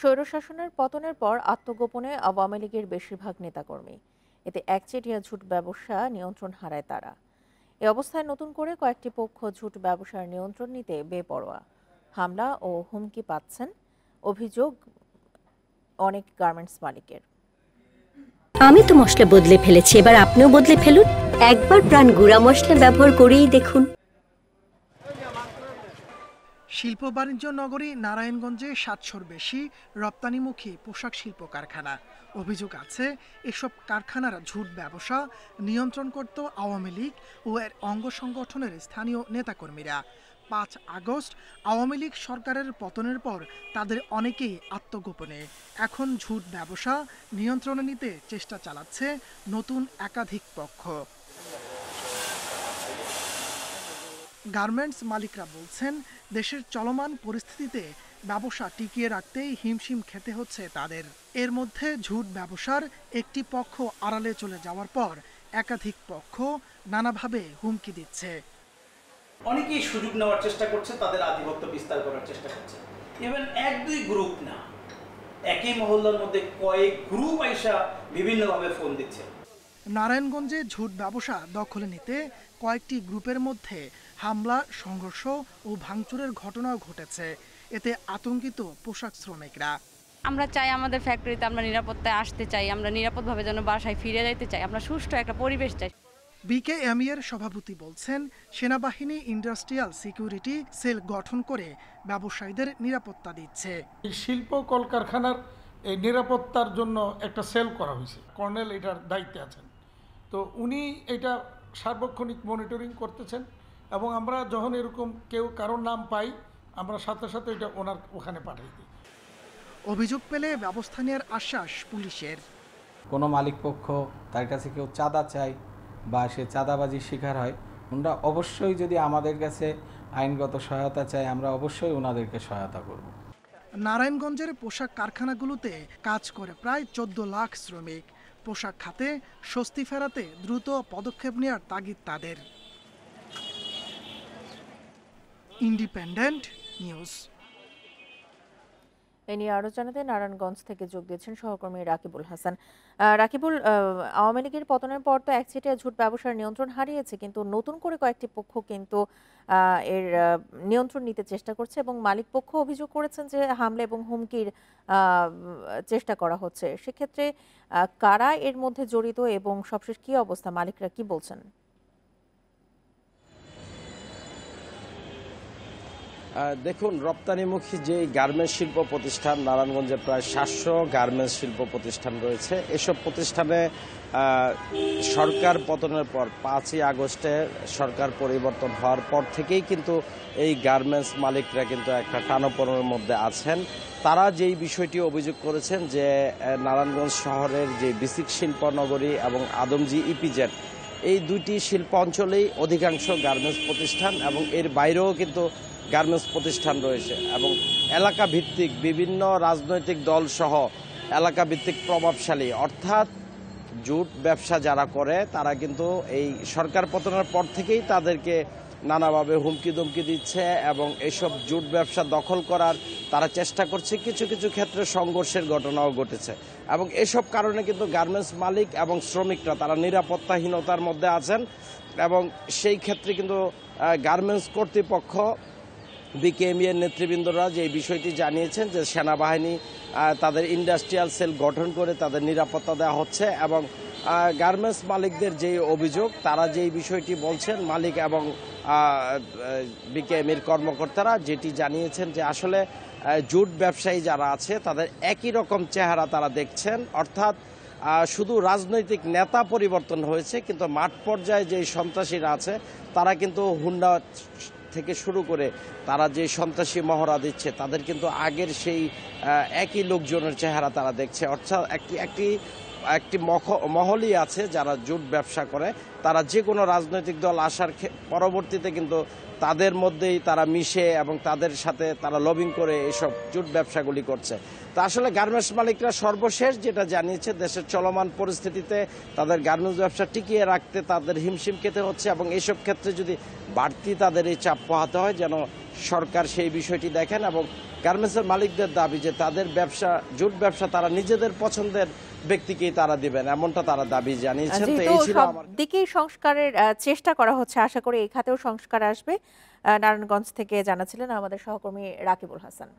স্বৈরশাসনের পতনের পর আত্মগোপনে আওয়ামী লীগের বেশিরভাগ নেতাকর্মী। এতে একচেটিয়া ঝুট ব্যবসা নিয়ন্ত্রণ হারায় তারা। এ অবস্থায় নতুন করে কয়েকটি পক্ষ ঝুট ব্যবসার নিয়ন্ত্রণ নিতে বেপরোয়া। হামলা ও হুমকি পাচ্ছেন অভিযোগ অনেক গার্মেন্টস মালিকের। আমি তো মশলা বদলে ফেলেছি, এবার আপনিও বদলে ফেলুন। একবার প্রাণ গুঁড়া মশলা ব্যবহার করেই দেখুন। শিল্প বাণিজ্য নগরী নারায়ণগঞ্জে ৭০০-র বেশি রপ্তানিমুখী পোশাক শিল্প কারখানা। অভিযোগ আছে এসব কারখানার ঝুট ব্যবসা নিয়ন্ত্রণ করত আওয়ামী লীগ ও এর অঙ্গ সংগঠনের স্থানীয় নেতাকর্মীরা। ৫ আগস্ট আওয়ামী লীগ সরকারের পতনের পর তাদের অনেকেই আত্মগোপনে। এখন ঝুট ব্যবসা নিয়ন্ত্রণে নিতে চেষ্টা চালাচ্ছে নতুন একাধিক পক্ষ। গার্মেন্টস মালিকরা বলছেন, দেশের চলমান পরিস্থিতিতে ব্যবসা টিকিয়ে রাখতেই হিমশিম খেতে হচ্ছে তাদের। এর মধ্যে ঝুট ব্যবসার একটি পক্ষ আড়ালে চলে যাওয়ার পর একাধিক পক্ষ নানাভাবে হুমকি দিচ্ছে। অনেকেই সুযোগ নেওয়ার চেষ্টা করছে, তাদের আধিপত্য বিস্তার করার চেষ্টা করছে। ইভেন এক দুই গ্রুপ না, একই মহল্লার মধ্যে কয়েক গ্রুপ আইসা বিভিন্নভাবে ফোন দিচ্ছে। নারায়ণগঞ্জে ঝুট ব্যবসা দখলে নিতে কয়েকটি গ্রুপের মধ্যে হামলা, সংঘর্ষ ও ভাঙচুরের ঘটনাও ঘটেছে। এতে আতঙ্কিত পোশাক শ্রমিকরা। আমরা চাই আমাদের ফ্যাক্টরিতে আমরা নিরাপত্তায় আসতে চাই, আমরা নিরাপদভাবে যেন বাসায় ফিরে যাইতে চাই, আমরা সুষ্ঠু একটা পরিবেশ চাই। বিকেএমই এর সভাপতি বলছেন, সেনাবাহিনী ইন্ডাস্ট্রিয়াল সিকিউরিটি সেল গঠন করে ব্যবসায়ীদের নিরাপত্তা দিচ্ছে। শিল্প কলকারখানার এই নিরাপত্তার জন্য একটা সেল করা হয়েছে, কর্নেল এটার দায়িত্বে আছেন। তো উনি এটা সার্বক্ষণিক মনিটরিং করতেছেন এবং আমরা যখন এরকম কেউ কারোর নাম পাই আমরা সাথে সাথে এটা ওনার ওখানে পাঠিয়ে দিই। অভিযোগ পেলে ব্যবস্থা নেওয়ার আশ্বাস পুলিশের। কোনো মালিক পক্ষ তার কাছে কেউ চাঁদা চায় বা সে চাঁদাবাজির শিকার হয়, ওনারা অবশ্যই যদি আমাদের কাছে আইনগত সহায়তা চায় আমরা অবশ্যই ওনাদেরকে সহায়তা করব। নারায়ণগঞ্জের পোশাক কারখানাগুলোতে কাজ করে প্রায় 14 লাখ শ্রমিক। পোশাক খাতে স্বস্তি ফেরাতে দ্রুত পদক্ষেপ নেওয়ার তাগিদ তাদের। Independent news. এ নিয়ে আরো জানাতে নারায়ণগঞ্জ থেকে যোগ দিয়েছেন সহকর্মী রাকিবুল হাসান। রাকিবুল, আওয়ামী লীগের পতনের পর তো একচেটিয়া ঝুট ব্যবসার নিয়ন্ত্রণ হারিয়েছে, কিন্তু নতুন করে কয়েকটি পক্ষ কিন্তু এর নিয়ন্ত্রণ নিতে চেষ্টা করছে এবং মালিক পক্ষ অভিযোগ করেছেন যে হামলা এবং হুমকির চেষ্টা করা হচ্ছে। সেক্ষেত্রে কারা এর মধ্যে জড়িত এবং সবশেষ কি অবস্থা, মালিকরা কি বলছেন? দেখুন, রপ্তানিমুখী যে গার্মেন্টস শিল্প প্রতিষ্ঠান নারায়ণগঞ্জে প্রায় 700 গার্মেন্টস শিল্প প্রতিষ্ঠান রয়েছে। এসব প্রতিষ্ঠানে সরকার পতনের পর 5ই আগস্টে সরকার পরিবর্তন হওয়ার পর থেকেই কিন্তু এই গার্মেন্টস মালিকরা কিন্তু একটা টানাপোড়েনের মধ্যে আছেন। তারা যেই বিষয়টি অভিযোগ করেছেন যে নারায়ণগঞ্জ শহরের যে বিসিক শিল্প নগরী এবং আদমজি ইপিজেড, এই দুইটি শিল্প অঞ্চলেই অধিকাংশ গার্মেন্টস প্রতিষ্ঠান এবং এর বাইরেও কিন্তু গার্মেন্টস প্রতিষ্ঠান রয়েছে এবং এলাকা ভিত্তিক বিভিন্ন রাজনৈতিক দল সহ এলাকা ভিত্তিক প্রভাবশালী, অর্থাৎ জুট ব্যবসা যারা করে তারা কিন্তু এই সরকার পতনের পর থেকেই তাদেরকে নানাভাবে হুমকি ধমকি দিচ্ছে এবং এইসব জুট ব্যবসা দখল করার তারা চেষ্টা করছে। কিছু কিছু ক্ষেত্রে সংঘর্ষের ঘটনাও ঘটেছে এবং এসব কারণে কিন্তু গার্মেন্টস মালিক এবং শ্রমিকরা তারা নিরাপত্তাহীনতার মধ্যে আছেন এবং সেই ক্ষেত্রে কিন্তু গার্মেন্টস কর্তৃপক্ষ বিকেএমই এর নেতৃবৃন্দরা যে বিষয়টি জানিয়েছেন যে সেনাবাহিনী তাদের ইন্ডাস্ট্রিয়াল সেল গঠন করে তাদের নিরাপত্তা দেওয়া হচ্ছে এবং গার্মেন্টস মালিকদের যে অভিযোগ তারা যেই বিষয়টি বলছেন, মালিক এবং বিকেএমইর কর্মকর্তারা যেটি জানিয়েছেন যে আসলে জুট ব্যবসায়ী যারা আছে তাদের একই রকম চেহারা তারা দেখছেন, অর্থাৎ শুধু রাজনৈতিক নেতা পরিবর্তন হয়েছে কিন্তু মাঠ পর্যায়ে যে সন্ত্রাসীরা আছে তারা কিন্তু হুন্ডা থেকে শুরু করে তারা যে সন্ত্রাসী মহড়া দিচ্ছে তাদের কিন্তু আগের সেই একই লোকজনের চেহারা তারা দেখছে। অর্থাৎ একটি মহলই আছে যারা জুট ব্যবসা করে, তারা যে কোনো রাজনৈতিক দল আসার পরবর্তীতে কিন্তু তাদের মধ্যেই তারা মিশে এবং তাদের সাথে তারা লবিং করে এইসব জুট ব্যবসাগুলি করছে। তা আসলে গার্মেন্টস মালিকরা সর্বশেষ যেটা জানিয়েছে, দেশের চলমান পরিস্থিতিতে তাদের গার্মেন্টস ব্যবসা টিকিয়ে রাখতে তাদের হিমশিম খেতে হচ্ছে এবং এইসব ক্ষেত্রে যদি বাড়তি তাদের এই চাপ পোহাতে হয় যেন সরকার সেই বিষয়টি দেখেন এবং গার্মেন্টসের মালিকদের দাবি যে তাদের ব্যবসা জুট ব্যবসা তারা নিজেদের পছন্দের ব্যক্তিকেই তারা দিবেন, এমনটা তারা দাবি জানিয়েছেন। তো যেহেতু এই ছিল সব আমার দিকেই সংস্কারের চেষ্টা করা হচ্ছে, আশা করি এই খাতেও সংস্কার আসবে। নারায়ণগঞ্জ থেকে জানাচ্ছিলেন আমাদের সহকর্মী রাকিবুল হাসান।